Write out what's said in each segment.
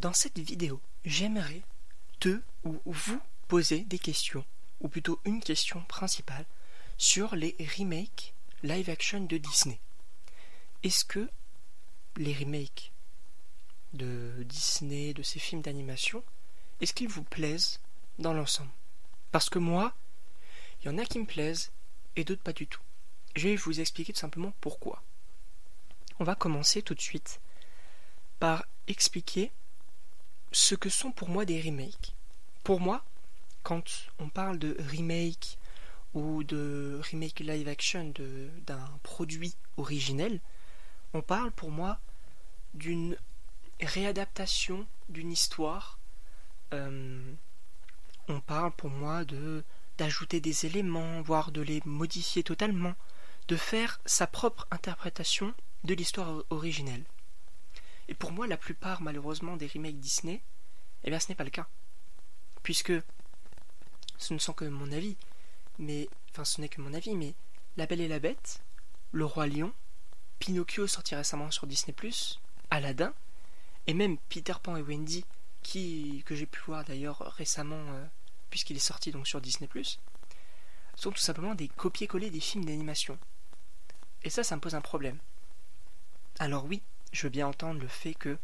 Dans cette vidéo, j'aimerais te ou vous poser des questions, ou plutôt une question principale, sur les remakes live-action de Disney. Est-ce que les remakes de Disney, de ces films d'animation, est-ce qu'ils vous plaisent dans l'ensemble? Parce que moi, il y en a qui me plaisent et d'autres pas du tout. Je vais vous expliquer tout simplement pourquoi. On va commencer tout de suite par expliquer ce que sont pour moi des remakes. Pour moi, quand on parle de remake ou de remake live action d'un produit originel, on parle pour moi d'une réadaptation d'une histoire. On parle pour moi d'ajouter des éléments, voire de les modifier totalement, de faire sa propre interprétation de l'histoire originelle. Et pour moi, la plupart, malheureusement, des remakes Disney, eh bien, ce n'est pas le cas. Puisque, ce ne sont que mon avis, mais La Belle et la Bête, Le Roi Lion, Pinocchio sorti récemment sur Disney+, Aladdin, et même Peter Pan et Wendy, que j'ai pu voir d'ailleurs récemment, puisqu'il est sorti donc sur Disney+, sont tout simplement des copier-coller des films d'animation. Et ça me pose un problème. Alors oui, je veux bien entendre le fait que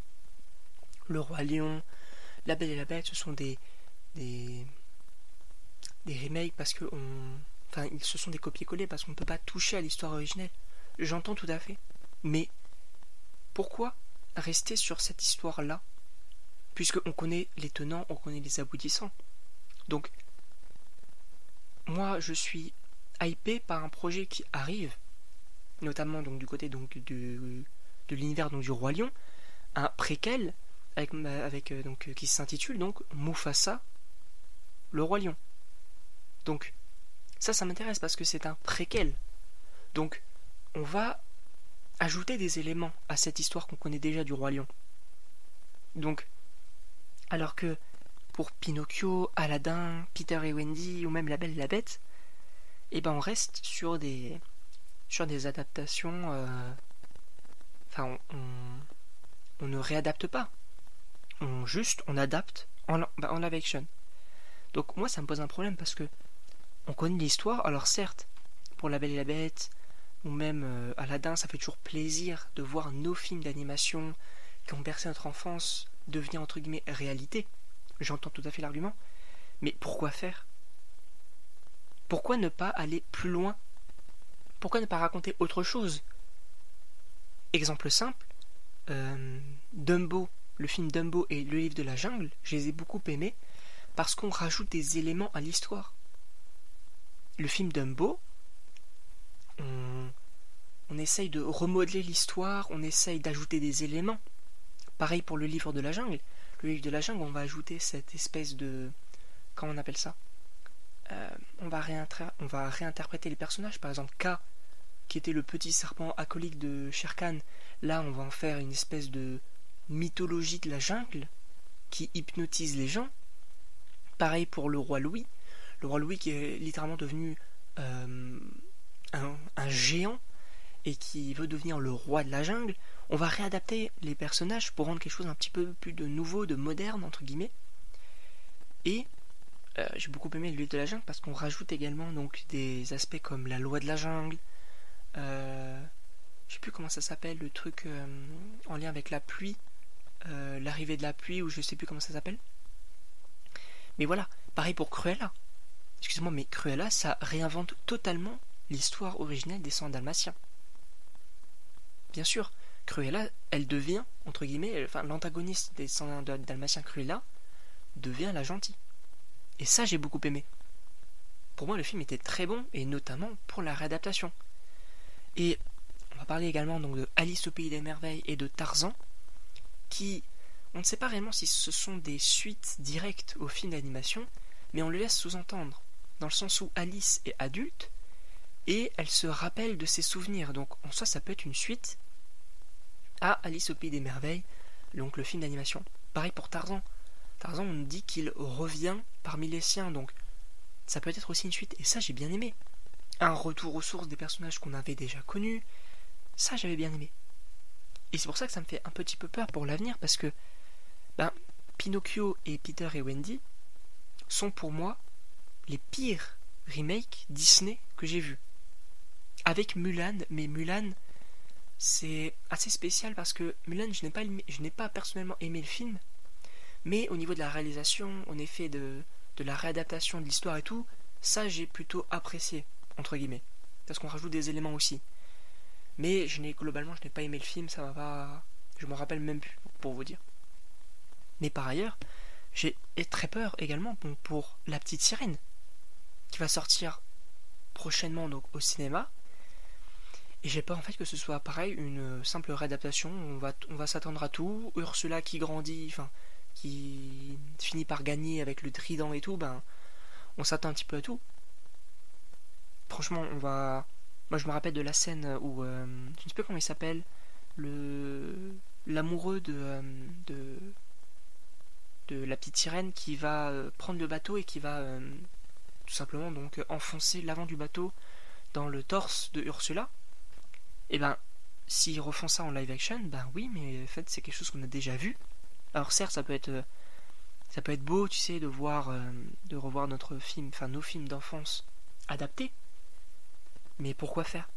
Le Roi Lion, La Belle et la Bête, ce sont des remakes parce que ce sont des copier-coller parce qu'on ne peut pas toucher à l'histoire originelle. J'entends tout à fait. Mais pourquoi rester sur cette histoire-là, puisqu'on connaît les tenants, on connaît les aboutissants? Donc, moi, je suis hypé par un projet qui arrive, notamment donc du côté de l'univers donc du Roi Lion, un préquel qui s'intitule donc Mufasa, le Roi Lion. Donc ça m'intéresse parce que c'est un préquel. Donc on va ajouter des éléments à cette histoire qu'on connaît déjà du Roi Lion. Donc alors que pour Pinocchio, Aladdin, Peter et Wendy ou même La Belle et la Bête, on reste sur des adaptations. On ne réadapte pas. On adapte en live action. Donc moi ça me pose un problème parce que on connaît l'histoire. Alors certes, pour La Belle et la Bête ou même Aladdin, ça fait toujours plaisir de voir nos films d'animation qui ont bercé notre enfance devenir entre guillemets réalité. J'entends tout à fait l'argument. Mais pourquoi faire? Pourquoi ne pas aller plus loin? Pourquoi ne pas raconter autre chose? Exemple simple, Dumbo, le film Dumbo et le livre de la jungle, je les ai beaucoup aimés parce qu'on rajoute des éléments à l'histoire. Le film Dumbo, on essaye de remodeler l'histoire, on essaye d'ajouter des éléments. Pareil pour le livre de la jungle. Le livre de la jungle, on va ajouter cette espèce de... Comment on appelle ça? On va réinterpréter les personnages. Par exemple, K, qui était le petit serpent acolyte de Shere Khan. Là, on va en faire une espèce de mythologie de la jungle qui hypnotise les gens. Pareil pour le roi Louis. Le roi Louis qui est littéralement devenu un géant et qui veut devenir le roi de la jungle. On va réadapter les personnages pour rendre quelque chose un petit peu plus de nouveau, de moderne, entre guillemets. Et j'ai beaucoup aimé le livre de la jungle parce qu'on rajoute également donc des aspects comme la loi de la jungle. Je sais plus comment ça s'appelle, le truc en lien avec la pluie, l'arrivée de la pluie, ou je sais plus comment ça s'appelle. Mais voilà, pareil pour Cruella. Excusez-moi, mais Cruella, ça réinvente totalement l'histoire originelle des 100 Dalmatiens. Bien sûr, Cruella, elle devient, entre guillemets, l'antagoniste des 100 Dalmatiens, Cruella, devient la gentille. Et ça, j'ai beaucoup aimé. Pour moi, le film était très bon, et notamment pour la réadaptation. Et on va parler également donc de Alice au Pays des Merveilles et de Tarzan, qui, on ne sait pas réellement si ce sont des suites directes aux films d'animation, mais on le laisse sous-entendre, dans le sens où Alice est adulte, et elle se rappelle de ses souvenirs. Donc en soi, ça peut être une suite à Alice au Pays des Merveilles, donc le film d'animation. Pareil pour Tarzan. Tarzan, on nous dit qu'il revient parmi les siens, donc ça peut être aussi une suite, et ça j'ai bien aimé. Un retour aux sources des personnages qu'on avait déjà connus, ça j'avais bien aimé. Et c'est pour ça que ça me fait un petit peu peur pour l'avenir, parce que Pinocchio et Peter et Wendy sont pour moi les pires remakes Disney que j'ai vus. Avec Mulan, mais Mulan, c'est assez spécial parce que Mulan, je n'ai pas personnellement aimé le film, mais au niveau de la réalisation, en effet de la réadaptation de l'histoire et tout, ça j'ai plutôt apprécié, entre guillemets, parce qu'on rajoute des éléments aussi. Mais globalement, je n'ai pas aimé le film, ça m'a pas... Je m'en rappelle même plus, pour vous dire. Mais par ailleurs, j'ai très peur également pour La Petite Sirène, qui va sortir prochainement donc au cinéma. Et j'ai peur en fait que ce soit pareil, une simple réadaptation, on va s'attendre à tout, Ursula qui grandit, enfin, qui finit par gagner avec le trident et tout, ben, on s'attend un petit peu à tout. Franchement, on va... Moi je me rappelle de la scène où, je ne sais plus comment il s'appelle, l'amoureux de la petite sirène qui va prendre le bateau et qui va tout simplement donc enfoncer l'avant du bateau dans le torse de Ursula. Et ben, s'ils refont ça en live action, ben oui, mais en fait c'est quelque chose qu'on a déjà vu. Alors certes, ça peut être beau, tu sais, de revoir notre film, enfin nos films d'enfance adaptés. Mais pourquoi faire?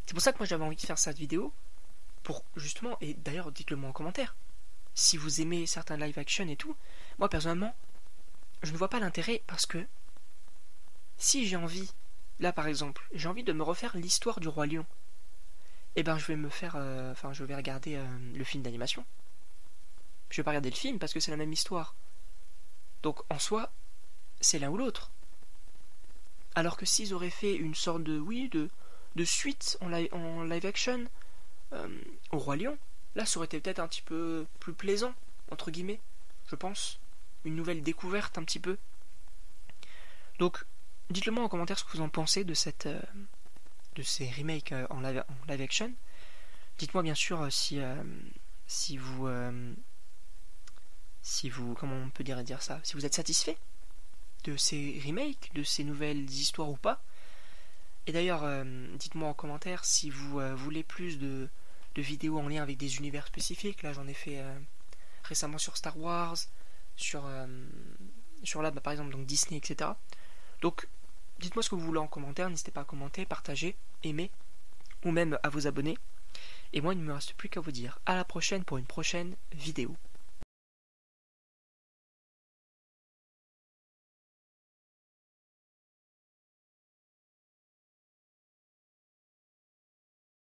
C'est pour ça que moi j'avais envie de faire cette vidéo, pour justement, et d'ailleurs dites-le moi en commentaire, si vous aimez certains live action et tout. Moi personnellement, je ne vois pas l'intérêt parce que si j'ai envie, là par exemple, j'ai envie de me refaire l'histoire du Roi Lion, et ben je vais je vais regarder le film d'animation. Je vais pas regarder le film parce que c'est la même histoire. Donc en soi, c'est l'un ou l'autre. Alors que s'ils auraient fait une sorte de suite en live action au Roi Lion, là ça aurait été peut-être un petit peu plus plaisant, entre guillemets, je pense. Une nouvelle découverte un petit peu. Donc, dites-le moi en commentaire ce que vous en pensez de ces remakes en live action. Dites-moi bien sûr si vous comment on peut dire ça, si vous êtes satisfait de ces remakes, de ces nouvelles histoires ou pas. Et d'ailleurs, dites-moi en commentaire si vous voulez plus de vidéos en lien avec des univers spécifiques. Là, j'en ai fait récemment sur Star Wars, sur là, par exemple, donc Disney, etc. Donc, dites-moi ce que vous voulez en commentaire. N'hésitez pas à commenter, partager, aimer, ou même à vous abonner. Et moi, il ne me reste plus qu'à vous dire à la prochaine pour une prochaine vidéo.